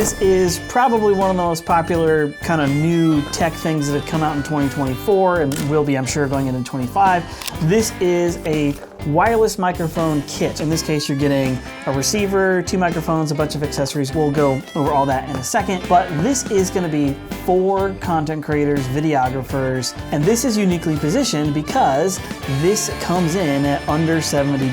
This is probably one of the most popular kind of new tech things that have come out in 2024 and will be, I'm sure, going into 25. This is a wireless microphone kit. In this case, you're getting a receiver, 2 microphones, a bunch of accessories. We'll go over all that in a second, but this is gonna be for content creators, videographers, and this is uniquely positioned because this comes in at under $70.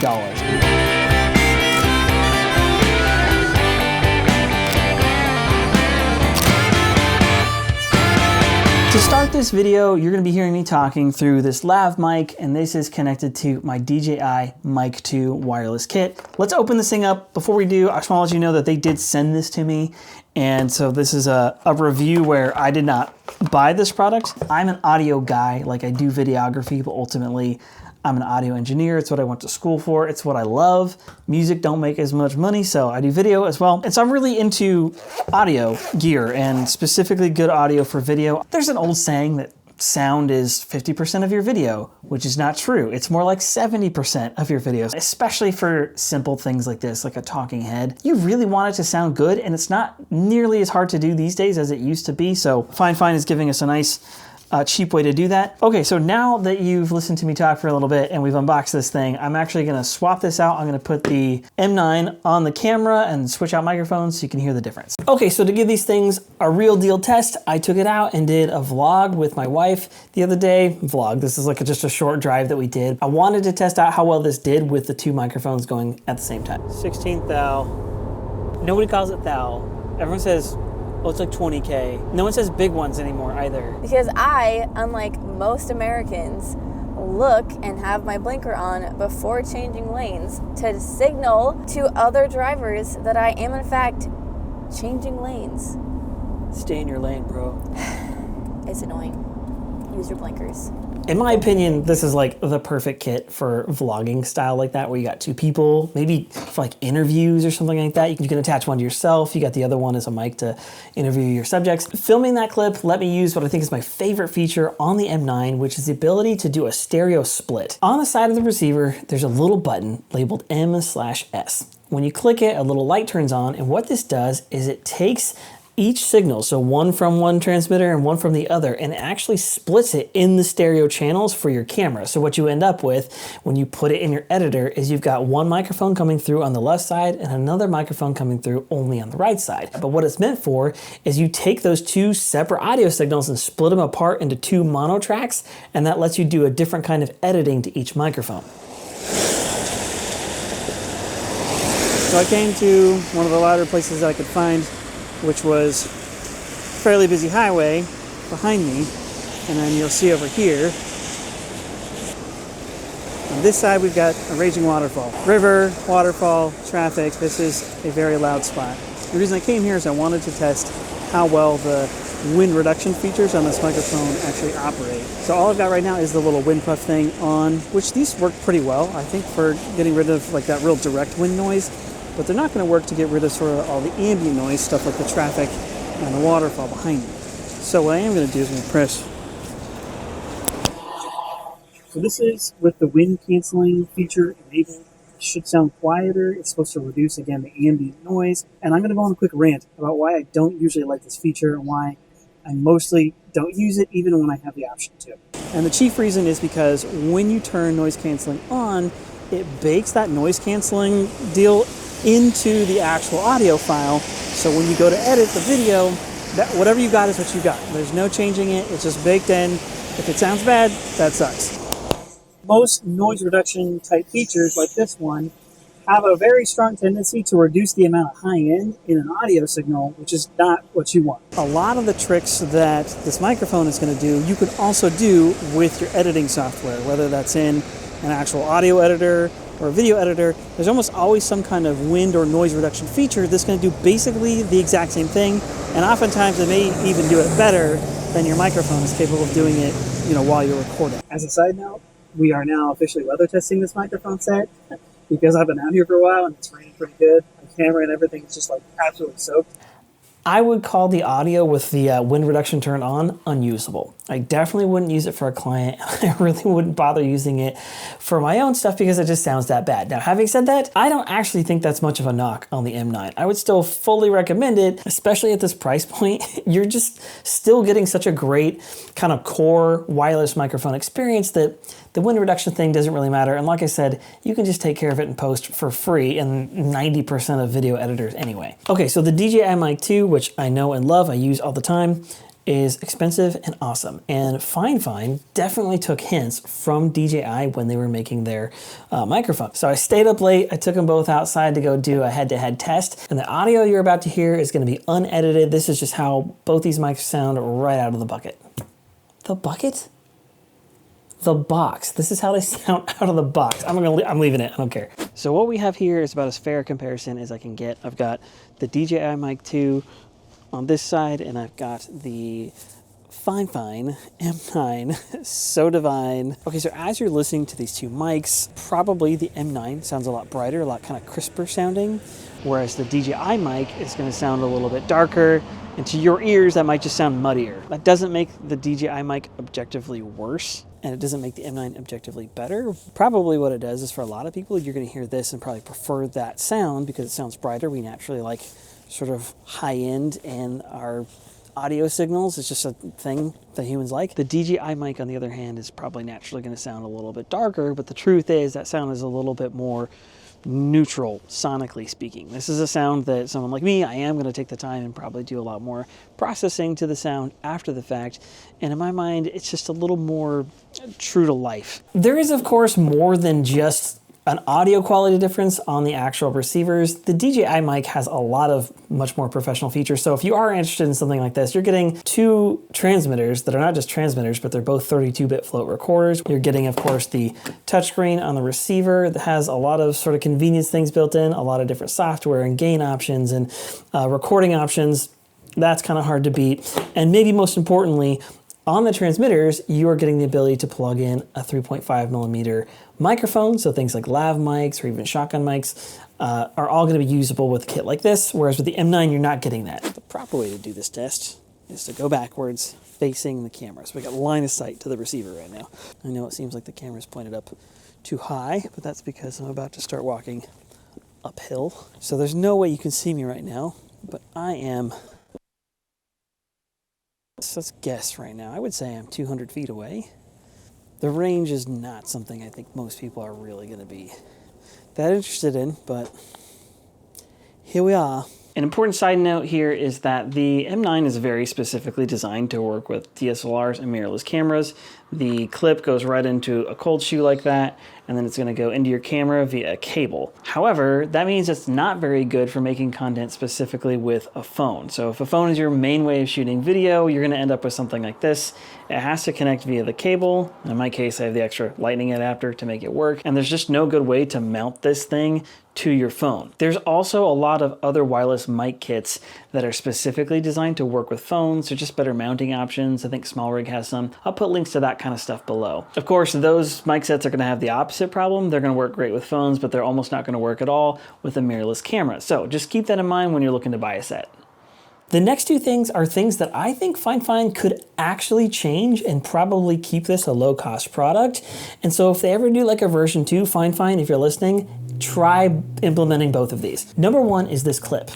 To start this video, you're going to be hearing me talking through this lav mic, and this is connected to my DJI Mic 2 wireless kit. Let's open this thing up. Before we do, I just want to let you know that they did send this to me, and so this is a review where I did not buy this product. I'm an audio guy, like I do videography, but ultimately I'm an audio engineer. It's what I went to school for. It's what I love. Music don't make as much money, so I do video as well. And so I'm really into audio gear and specifically good audio for video. There's an old saying that sound is 50% of your video, which is not true. It's more like 70% of your videos, especially for simple things like this, like a talking head. You really want it to sound good, and it's not nearly as hard to do these days as it used to be. So FiFine is giving us a nice cheap way to do that. Okay, so now that you've listened to me talk for a little bit and we've unboxed this thing, I'm actually gonna swap this out. I'm gonna put the M9 on the camera and switch out microphones so you can hear the difference. Okay, so to give these things a real deal test, I took it out and did a vlog with my wife the other day. Vlog, this is like just a short drive that we did. I wanted to test out how well this did with the 2 microphones going at the same time. 16th thou. Nobody calls it thou. Everyone says, well, it's like 20K. No one says big ones anymore either. Because I, unlike most Americans, look and have my blinker on before changing lanes to signal to other drivers that I am in fact changing lanes. Stay in your lane, bro. It's annoying. Use your blinkers. In my opinion, this is like the perfect kit for vlogging style like that, where you got 2 people, maybe for like interviews or something like that. You can attach one to yourself. You got the other one as a mic to interview your subjects. Filming that clip let me use what I think is my favorite feature on the M9, which is the ability to do a stereo split. On the side of the receiver, there's a little button labeled M/S. When you click it, a little light turns on, and what this does is it takes each signal, so one from one transmitter and one from the other, and it actually splits it in the stereo channels for your camera. So what you end up with when you put it in your editor is you've got one microphone coming through on the left side and another microphone coming through only on the right side. But what it's meant for is you take those 2 separate audio signals and split them apart into 2 mono tracks, and that lets you do a different kind of editing to each microphone. So I came to one of the louder places that I could find, which was a fairly busy highway behind me, and then you'll see over here on this side we've got a raging waterfall. River, waterfall, traffic. This is a very loud spot. The reason I came here is I wanted to test how well the wind reduction features on this microphone actually operate. So all I've got right now is the little wind puff thing on, which these work pretty well, I think, for getting rid of like that real direct wind noise. But they're not going to work to get rid of sort of all the ambient noise, stuff like the traffic and the waterfall behind me. So what I am going to do is I'm going to press. So this is with the wind canceling feature enabled. It should sound quieter. It's supposed to reduce, again, the ambient noise. And I'm going to go on a quick rant about why I don't usually like this feature and why I mostly don't use it even when I have the option to. And the chief reason is because when you turn noise canceling on, it bakes that noise canceling deal into the actual audio file. So when you go to edit the video, that whatever you got is what you got. There's no changing it. It's just baked in. If it sounds bad, that sucks. Most noise reduction type features like this one have a very strong tendency to reduce the amount of high end in an audio signal, which is not what you want. A lot of the tricks that this microphone is going to do, you could also do with your editing software, whether that's in an actual audio editor or a video editor. There's almost always some kind of wind or noise reduction feature that's going to do basically the exact same thing, and oftentimes it may even do it better than your microphone is capable of doing it, while you're recording. As a side note, we are now officially weather testing this microphone set because I've been out here for a while and it's raining pretty good. My camera and everything is just like absolutely soaked. I would call the audio with the wind reduction turned on unusable. I definitely wouldn't use it for a client. I really wouldn't bother using it for my own stuff because it just sounds that bad. Now, having said that, I don't actually think that's much of a knock on the M9. I would still fully recommend it, especially at this price point. You're just still getting such a great kind of core wireless microphone experience that the wind reduction thing doesn't really matter. And like I said, you can just take care of it in post for free in 90% of video editors anyway. Okay, so the DJI Mic 2, which I know and love, I use all the time, is expensive and awesome. And FiFine definitely took hints from DJI when they were making their microphone. So I stayed up late, I took them both outside to go do a head-to-head test, and the audio you're about to hear is gonna be unedited. This is just how both these mics sound right out of the bucket. The bucket? The box. This is how they sound out of the box. I'm leaving it, I don't care. So what we have here is about as fair a comparison as I can get. I've got the DJI Mic 2 on this side, and I've got the FiFine M9, so divine. Okay, so as you're listening to these two mics, probably the M9 sounds a lot brighter, a lot kind of crisper sounding, whereas the DJI mic is gonna sound a little bit darker, and to your ears, that might just sound muddier. That doesn't make the DJI mic objectively worse, and it doesn't make the M9 objectively better. Probably what it does is for a lot of people, you're gonna hear this and probably prefer that sound because it sounds brighter. We naturally like sort of high end in our audio signals. It's just a thing that humans like. The DJI mic, on the other hand, is probably naturally gonna sound a little bit darker, but the truth is that sound is a little bit more neutral, sonically speaking. This is a sound that someone like me, I am going to take the time and probably do a lot more processing to the sound after the fact. And in my mind, it's just a little more true to life. There is, of course, more than just an audio quality difference on the actual receivers. The DJI mic has a lot of much more professional features. So if you are interested in something like this, you're getting two transmitters that are not just transmitters, but they're both 32-bit float recorders. You're getting, of course, the touchscreen on the receiver that has a lot of sort of convenience things built in, a lot of different software and gain options and recording options. That's kind of hard to beat. And maybe most importantly, on the transmitters, you are getting the ability to plug in a 3.5 millimeter microphone. So things like lav mics or even shotgun mics are all going to be usable with a kit like this. Whereas with the M9, you're not getting that. The proper way to do this test is to go backwards facing the camera. So we got line of sight to the receiver right now. I know it seems like the camera's pointed up too high, but that's because I'm about to start walking uphill. So there's no way you can see me right now, but I am... So let's guess right now. I would say I'm 200 feet away. The range is not something I think most people are really going to be that interested in, but here we are. An important side note here is that the M9 is very specifically designed to work with DSLRs and mirrorless cameras. The clip goes right into a cold shoe like that, and then it's going to go into your camera via a cable. However, that means it's not very good for making content specifically with a phone. So if a phone is your main way of shooting video, you're going to end up with something like this. It has to connect via the cable. In my case, I have the extra lightning adapter to make it work, and there's just no good way to mount this thing to your phone. There's also a lot of other wireless mic kits that are specifically designed to work with phones. They're just better mounting options. I think SmallRig has some. I'll put links to that kind of stuff below. Of course, those mic sets are going to have the opposite problem. They're going to work great with phones, but they're almost not going to work at all with a mirrorless camera. So just keep that in mind when you're looking to buy a set. The next two things are things that I think FiFine could actually change and probably keep this a low-cost product. And so if they ever do like a version 2, FiFine, if you're listening, try implementing both of these. Number one is this clip.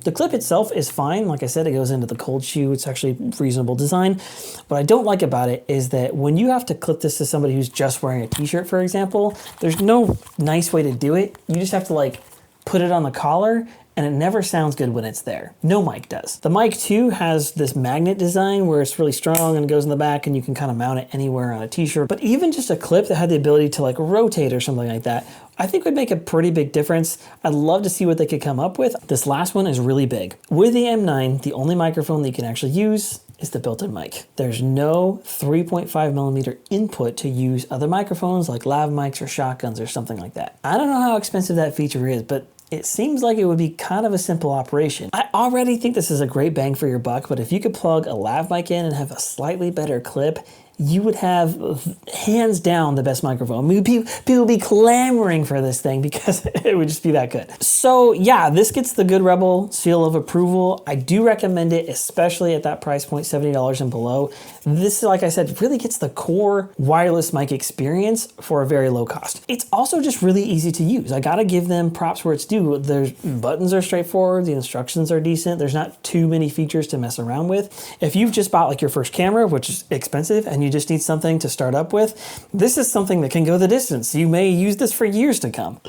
The clip itself is fine. Like I said, it goes into the cold shoe. It's actually reasonable design. What I don't like about it is that when you have to clip this to somebody who's just wearing a t-shirt, for example, there's no nice way to do it. You just have to like put it on the collar, and it never sounds good when it's there. No mic does. The Mic 2 has this magnet design where it's really strong and goes in the back and you can kind of mount it anywhere on a t-shirt. But even just a clip that had the ability to like rotate or something like that, I think would make a pretty big difference. I'd love to see what they could come up with. This last one is really big. With the M9, the only microphone that you can actually use is the built-in mic. There's no 3.5 millimeter input to use other microphones like lav mics or shotguns or something like that. I don't know how expensive that feature is, but it seems like it would be kind of a simple operation. I already think this is a great bang for your buck, but if you could plug a lav mic in and have a slightly better clip you would have hands down the best microphone. I mean, people would be clamoring for this thing because it would just be that good. So yeah, this gets the Good Rebel seal of approval. I do recommend it, especially at that price point, $70 and below. This, like I said, really gets the core wireless mic experience for a very low cost. It's also just really easy to use. I gotta give them props where it's due. Their buttons are straightforward, the instructions are decent, there's not too many features to mess around with. If you've just bought like your first camera, which is expensive, and you just need something to start up with, this is something that can go the distance. You may use this for years to come.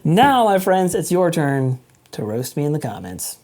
Now, my friends, it's your turn to roast me in the comments.